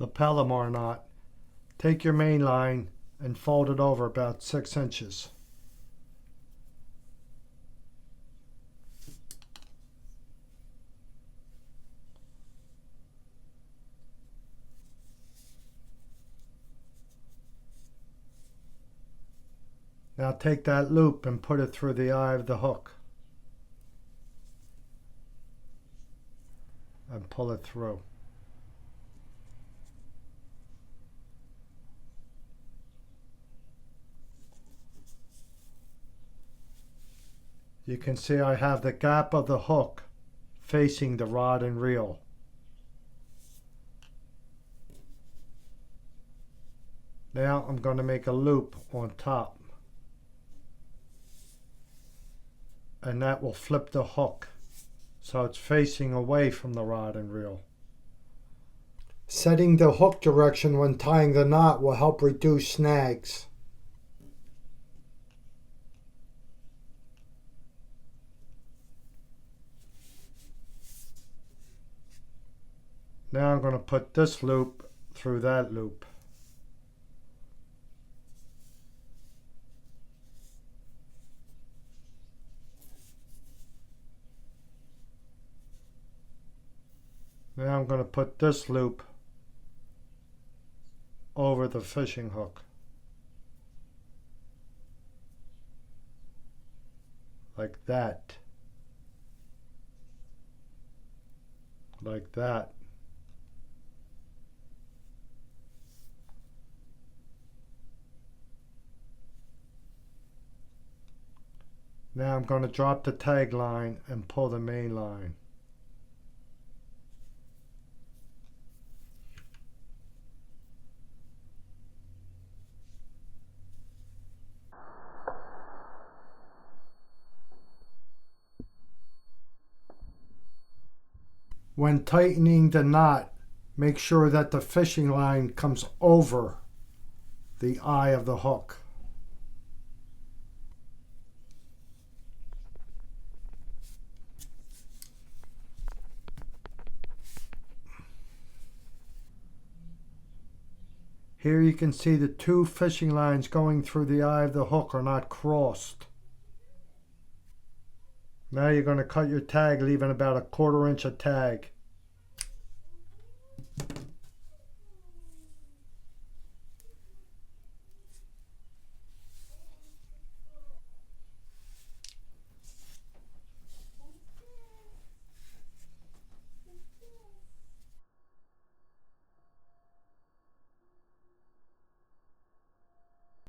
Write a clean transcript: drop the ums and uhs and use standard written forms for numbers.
the Palomar knot, take your main line and fold it over about 6 inches. Now take that loop and put it through the eye of the hook and pull it through. You can see I have the gap of the hook facing the rod and reel. Now I'm going to make a loop on top, and that will flip the hook so it's facing away from the rod and reel. Setting the hook direction when tying the knot will help reduce snags. Now I'm going to put this loop through that loop. Now I'm going to put this loop over the fishing hook. Like that. Like that. Now I'm going to drop the tag line and pull the main line. When tightening the knot, make sure that the fishing line comes over the eye of the hook. Here you can see the two fishing lines going through the eye of the hook are not crossed. Now you're going to cut your tag, leaving about 1/4 inch of tag.